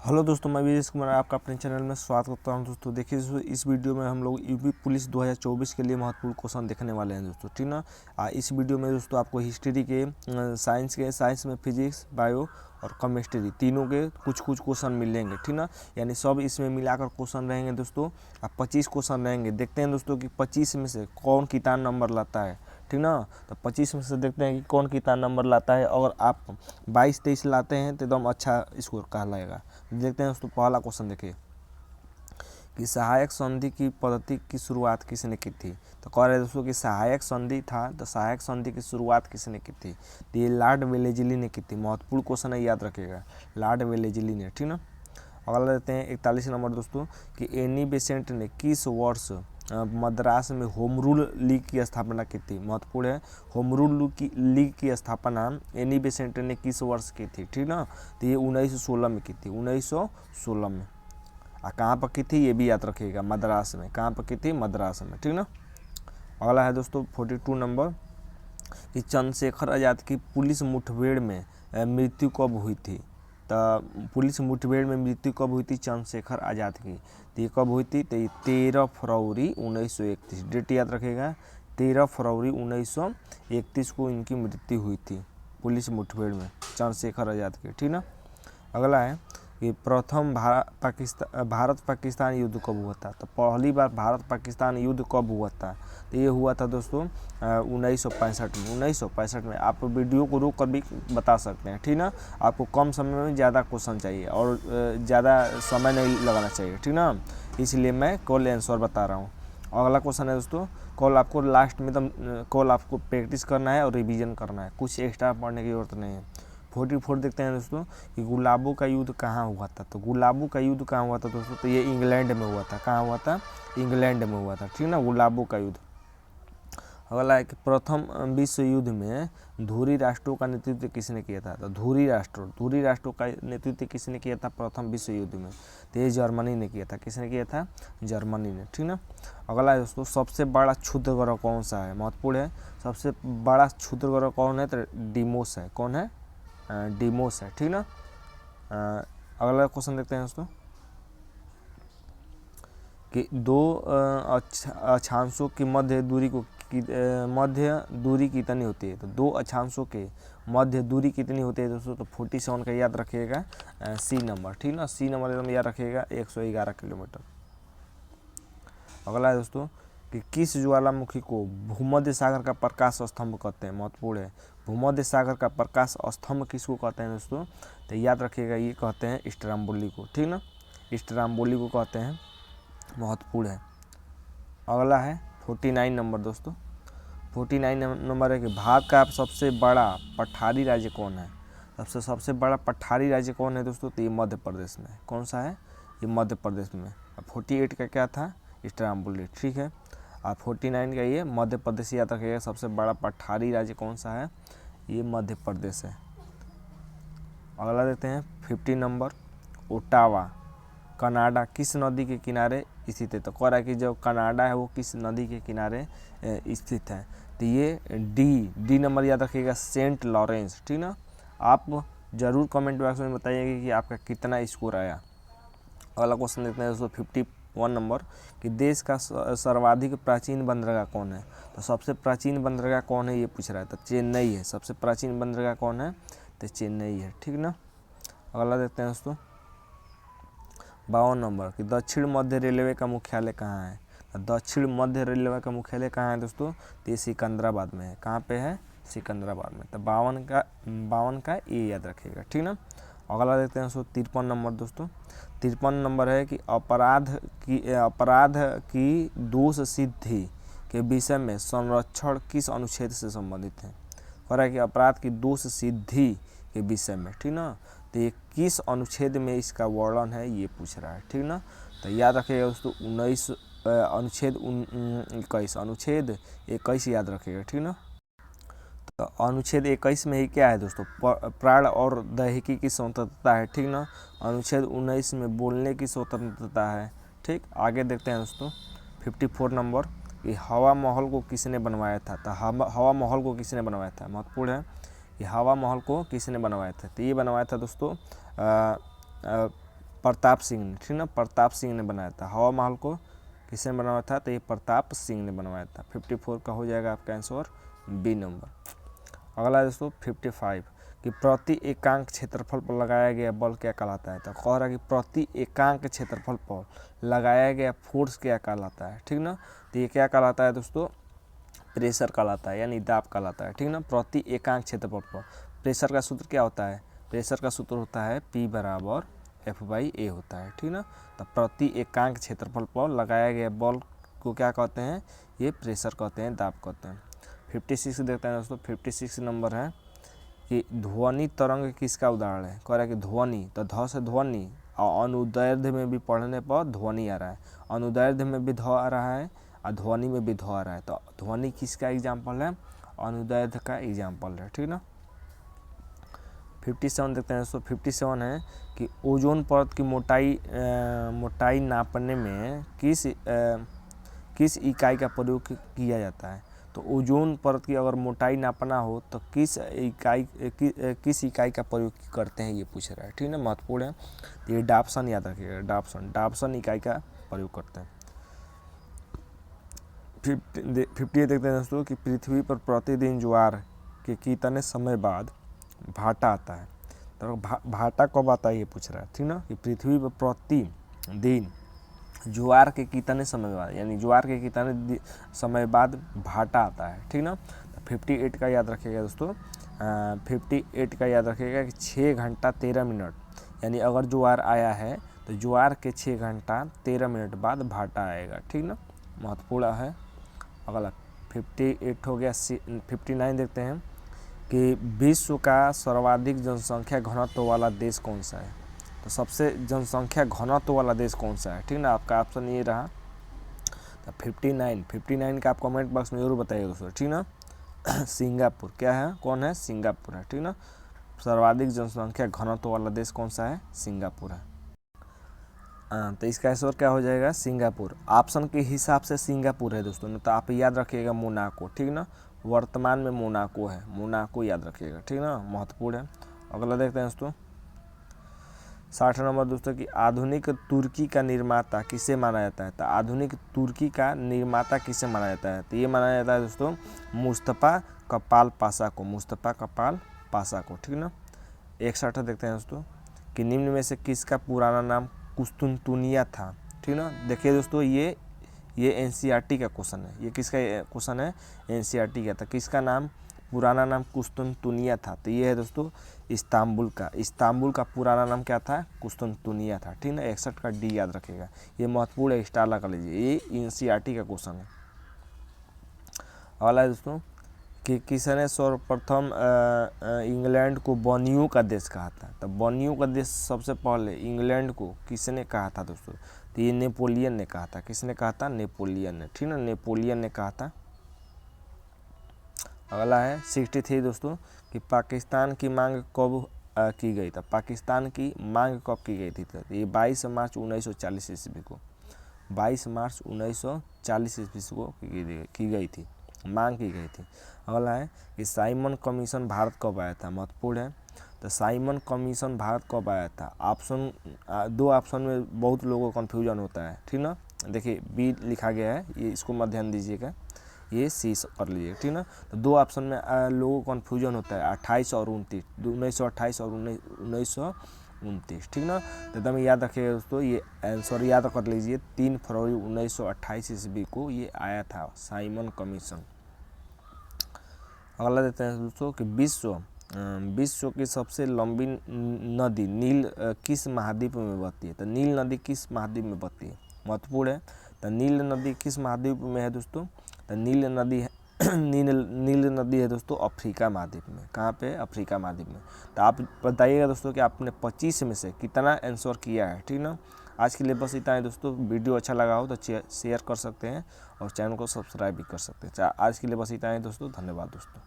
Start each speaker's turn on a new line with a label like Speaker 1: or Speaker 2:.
Speaker 1: Hello दोस्तों, मैं विजेश कुमार आपका अपने चैनल में स्वागत करता हूं। दोस्तों देखिए, इस वीडियो में हम लोग यूपी पुलिस 2024 के लिए महत्वपूर्ण क्वेश्चन देखने वाले हैं दोस्तों, ठीक ना। इस वीडियो में दोस्तों आपको हिस्ट्री के, साइंस में फिजिक्स, बायो और केमिस्ट्री तीनों के कुछ क्वेश्चन मिलेंगे, ठीक ना। यानी सब इसमें मिलाकर क्वेश्चन रहेंगे दोस्तों। 25 क्वेश्चन रहेंगे। देखते हैं दोस्तों कि 25 में से कौन कितना नंबर लाता है, ठीक ना। तो 25 में से देखते हैं कि कौन कितना नंबर लाता है। अगर आप 22-23 लाते हैं तो एकदम अच्छा स्कोर कहलाएगा। देखते हैं दोस्तों, पहला क्वेश्चन देखिए कि सहायक संधि की पद्धति की शुरुआत किसने की थी। तो कह रहे हैं दोस्तों कि सहायक संधि था, तो सहायक संधि की शुरुआत किसने की थी। तो ये लॉर्ड वेलेज़ली ने की थी। महत्वपूर्ण क्वेश्चन है, याद रखिएगा, लॉर्ड वेलेज़ली ने, ठीक ना। अगला देते हैं 41 नंबर दोस्तों कि एनी बेसेंट ने किस वर्ष मद्रास में होम रूल लीग की स्थापना की थी। महत्वपूर्ण है, होम रूल लीग की स्थापना एनी बेसेंट ने किस वर्ष की थी, ठीक ना। तो ये 1916 में की थी, 1916 में। कहाँ पर की थी ये भी याद रखिएगा, मद्रास में। कहाँ पर की थी, मद्रास में, ठीक ना। अगला है दोस्तों 42 नंबर कि चंद्रशेखर आज़ाद की पुलिस मुठभेड़ में मृत्यु कब हुई थी। तो पुलिस मुठभेड़ में मृत्यु कब हुई थी चंद्रशेखर आज़ाद की। तो ये कब हुई थी, तो ये 13 फरवरी 1931, डेट याद रखिएगा, 13 फरवरी 1931 को इनकी मृत्यु हुई थी पुलिस मुठभेड़ में, चंद्रशेखर आज़ाद की, ठीक ना। अगला है कि प्रथम भारत पाकिस्तान युद्ध कब हुआ था। तो पहली बार भारत पाकिस्तान युद्ध कब हुआ था। तो ये हुआ था दोस्तों 1965 में। 1965 में। आप वीडियो को रोक कर भी बता सकते हैं, ठीक ना। आपको कम समय में ज़्यादा क्वेश्चन चाहिए और ज़्यादा समय नहीं लगाना चाहिए, ठीक ना। इसलिए मैं कॉल आंसर बता रहा हूँ। अगला क्वेश्चन है दोस्तों, कॉल आपको लास्ट में कॉल आपको प्रैक्टिस करना है और रिवीजन करना है, कुछ एक्स्ट्रा पढ़ने की जरूरत नहीं है। 44 देखते हैं दोस्तों कि गुलाबों का युद्ध कहाँ हुआ था। तो गुलाबों का युद्ध कहाँ हुआ था दोस्तों, तो ये इंग्लैंड में हुआ था। कहाँ हुआ था, इंग्लैंड में हुआ था, ठीक ना, गुलाबों का युद्ध। अगला है कि प्रथम विश्व युद्ध में धुरी राष्ट्रों का नेतृत्व किसने किया था। तो धुरी राष्ट्रों का नेतृत्व किसने किया था प्रथम विश्व युद्ध में। तो ये जर्मनी ने किया था। किसने किया था, जर्मनी ने, ठीक ना। अगला है दोस्तों, सबसे बड़ा क्षुद्र ग्रह कौन सा है। महत्वपूर्ण है, सबसे बड़ा क्षुद्र ग्रह कौन है, तो डिमोस है। कौन है, डिमोस है, ठीक ना। अगला क्वेश्चन देखते हैं दोस्तों कि दो अक्षांशों की मध्य दूरी कितनी होती है। तो दो अक्षांशों के मध्य दूरी कितनी होती है दोस्तों, तो 47 का याद रखिएगा, सी नंबर, ठीक ना। सी नंबर एकदम याद रखिएगा, 111 किलोमीटर। अगला है दोस्तों कि किस ज्वालामुखी को भूमध्य सागर का प्रकाश स्तंभ कहते हैं। महत्वपूर्ण है, भूमध्य सागर का प्रकाश स्तंभ किसको कहते हैं दोस्तों, तो याद रखिएगा, ये कहते हैं स्ट्राम्बोली को, ठीक ना, स्ट्राम्बोली को कहते हैं। महत्वपूर्ण है। अगला है 49 नंबर दोस्तों। 49 नंबर है कि भारत का सबसे बड़ा पठारी राज्य कौन है। सबसे बड़ा पठारी राज्य कौन है दोस्तों, तो ये मध्य प्रदेश में है। कौन सा है, ये मध्य प्रदेश में। 48 का क्या था, स्ट्राम्बोली, ठीक है। 49 का ये मध्य प्रदेश याद रखिएगा। सबसे बड़ा पठारी राज्य कौन सा है, ये मध्य प्रदेश है। अगला देते हैं 50 नंबर, ओटावा कनाडा किस नदी के किनारे स्थित है। तो कह रहा है कि जो कनाडा है वो किस नदी के किनारे स्थित है। तो ये डी नंबर याद रखिएगा, सेंट लॉरेंस, ठीक ना। आप जरूर कमेंट बॉक्स में बताइएगा कि आपका कितना स्कोर आया। अगला क्वेश्चन देखते हैं दोस्तों 51 नंबर कि देश का सर्वाधिक प्राचीन बंदरगाह कौन है। तो सबसे प्राचीन बंदरगाह कौन है ये पूछ रहा है। तो चेन्नई है। सबसे प्राचीन बंदरगाह कौन है, तो चेन्नई है, ठीक ना। अगला देखते हैं दोस्तों 52 नंबर कि दक्षिण मध्य रेलवे का मुख्यालय कहाँ है। तो दक्षिण मध्य रेलवे का मुख्यालय कहाँ है दोस्तों, तो ये सिकंदराबाद में है। कहाँ पे है, सिकंदराबाद में। तो 52 का ये याद रखिएगा, ठीक ना। अगला देखते हैं दोस्तों 53 नंबर दोस्तों। 53 नंबर है कि अपराध की दोष सिद्धि के विषय में संरक्षण किस अनुच्छेद से संबंधित है। कह रहा है कि अपराध की दोष सिद्धि के विषय में, ठीक ना। तो ये किस अनुच्छेद में इसका वर्णन है ये पूछ रहा है, ठीक ना। तो याद रखिएगा दोस्तों अनुच्छेद 21 याद रखिएगा, ठीक ना। तो अनुच्छेद 21 में ही क्या है दोस्तों, प्राण और दैहिकी की स्वतंत्रता है, ठीक ना। अनुच्छेद 19 में बोलने की स्वतंत्रता है, ठीक। आगे देखते हैं दोस्तों 54 नंबर कि हवा महल को किसने बनवाया था। तो हवा महल को किसने बनवाया था। महत्वपूर्ण है, ये हवा महल को किसने बनवाया था। तो ये बनवाया था दोस्तों प्रताप सिंह ने, ठीक ना, प्रताप सिंह ने बनाया था। हवा महल को किसने बनवाया था? तो ये प्रताप सिंह ने बनवाया था। 54 का हो जाएगा आपका आंसर बी नंबर। अगला दोस्तों 55 कि प्रति एकांक क्षेत्रफल पर लगाया गया बल क्या कहलाता है? तो कह रहा है कि प्रति एकांक क्षेत्रफल पर लगाया गया फोर्स क्या कहलाता है, ठीक ना। तो ये क्या कहलाता है दोस्तों? प्रेशर कहलाता है, यानी दाब कहलाता है, ठीक ना। प्रति एकांक क्षेत्रफल पर प्रेशर का सूत्र क्या होता है? प्रेशर का सूत्र होता है P बराबर F/A होता है, ठीक ना। तो प्रति एकांक क्षेत्रफल पर लगाया गया बल को क्या कहते हैं? ये प्रेशर कहते हैं, दाब कहते हैं। 56 देखते हैं दोस्तों। 56 नंबर है कि ध्वनि तरंग किसका उदाहरण है? कह रहा है कि ध्वनि, तो ध से ध्वनि, और अनुदैर्ध्य में भी पढ़ने पर ध्वनि आ रहा है, अनुदैर्ध्य में भी ध आ रहा है और ध्वनि में भी ध आ रहा है। तो ध्वनि किसका एग्जाम्पल है? अनुदैर्ध्य का एग्जाम्पल है, ठीक ना। 57 देखते हैं दोस्तों। 57 है कि ओजोन परत की मोटाई नापने में किस इकाई का प्रयोग किया जाता है? तो ओजोन परत की अगर मोटाई नापना हो तो किस इकाई का प्रयोग करते हैं, ये पूछ रहा है, ठीक है, महत्वपूर्ण है। तो ये डाप्सन याद रखिएगा, डाप्सन इकाई का प्रयोग करते हैं। 58 देखते हैं दोस्तों कि पृथ्वी पर प्रतिदिन ज्वार के कितने समय बाद भाटा आता है? तो भाटा कब आता है ये पूछ रहा है, ठीक ना। कि पृथ्वी पर प्रतिदिन ज्वार के कितने समय बाद, यानी ज्वार के कितने समय बाद भाटा आता है, ठीक ना। 58 का याद रखिएगा दोस्तों। 58 का याद रखिएगा कि 6 घंटा 13 मिनट, यानी अगर ज्वार आया है तो ज्वार के 6 घंटा 13 मिनट बाद भाटा आएगा, ठीक ना, महत्वपूर्ण है। अगला 58 हो गया। 59 देखते हैं कि विश्व का सर्वाधिक जनसंख्या घनत्व वाला देश कौन सा है? तो सबसे जनसंख्या घनत्व वाला देश कौन सा है, ठीक ना। आपका ऑप्शन ये रहा। तो 59 का आप कमेंट बॉक्स में जरूर बताइए दोस्तों, ठीक ना। सिंगापुर क्या है? कौन है? सिंगापुर है, ठीक ना। सर्वाधिक जनसंख्या घनत्व वाला देश कौन सा है? सिंगापुर है। तो इसका आंसर क्या हो जाएगा? सिंगापुर। ऑप्शन के हिसाब से सिंगापुर है दोस्तों, नहीं तो आप याद रखिएगा मोनाको, ठीक ना। वर्तमान में मोनाको है, मोनाको याद रखिएगा, ठीक ना, महत्वपूर्ण है। अगला देखते हैं दोस्तों 60 नंबर दोस्तों कि आधुनिक तुर्की का निर्माता किसे माना जाता है? तो आधुनिक तुर्की का निर्माता किसे माना जाता है? तो ये माना जाता है दोस्तों मुस्तफ़ा कपाल पाशा को, मुस्तफ़ा कपाल पाशा को, ठीक ना। 61 देखते हैं दोस्तों कि निम्न में से किसका पुराना नाम कुस्तुनतुनिया था, ठीक ना। देखिए दोस्तों ये NCERT का क्वेश्चन है, ये किसका क्वेश्चन है? NCERT का। था किसका नाम, पुराना नाम कुस्तुनतुनिया था? तो ये है दोस्तों इस्तांबुल का पुराना नाम क्या था? कुस्तुनतुनिया था, ठीक ना। 61 का डी याद रखेगा, ये महत्वपूर्ण है, स्टार लगा लीजिए, ये NCERT का क्वेश्चन है। अगला है दोस्तों कि किसने सर्वप्रथम इंग्लैंड को बनियों का देश कहा था? तो बनियों का देश सबसे पहले इंग्लैंड को किसने कहा था दोस्तों? तो ये नेपोलियन ने कहा था। किसने कहा था? नेपोलियन ने, ठीक ना, नेपोलियन ने कहा था। अगला है 63 दोस्तों कि पाकिस्तान की मांग कब की गई था? पाकिस्तान की मांग कब की गई थी? तो ये 22 मार्च 1940 ईस्वी को, 22 मार्च 1940 ईस्वी को की गई थी, मांग की गई थी। अगला है कि साइमन कमीशन भारत कब आया था? महत्वपूर्ण है। तो साइमन कमीशन भारत कब आया था? ऑप्शन दो ऑप्शन में बहुत लोगों को कन्फ्यूजन होता है, ठीक ना। देखिए बी लिखा गया है, ये इसको मत ध्यान दीजिएगा, ये सी कर लीजिए, ठीक ना। तो दो ऑप्शन में लोगों को कन्फ्यूजन होता है, 28 और 29, 1928 और 1929, ठीक ना। तो एकदम याद रखिएगा दोस्तों, ये आंसर याद कर लीजिए, 3 फरवरी 1928 ईस्वी को ये आया था साइमन कमीशन। अगला देते हैं दोस्तों कि विश्व की सबसे लंबी नदी नील किस महाद्वीप में बहती है? तो नील नदी किस महाद्वीप में बहती है? महत्वपूर्ण है। तो नील नदी किस महाद्वीप में है दोस्तों? तो नील नदी है दोस्तों अफ्रीका महाद्वीप में। कहाँ पे? अफ्रीका महाद्वीप में। तो आप बताइएगा दोस्तों कि आपने 25 में से कितना आंसर किया है, ठीक ना। आज के लिए बस इतना है दोस्तों। वीडियो अच्छा लगा हो तो शेयर कर सकते हैं और चैनल को सब्सक्राइब भी कर सकते हैं। आज के लिए बस इतना है दोस्तों, धन्यवाद दोस्तों।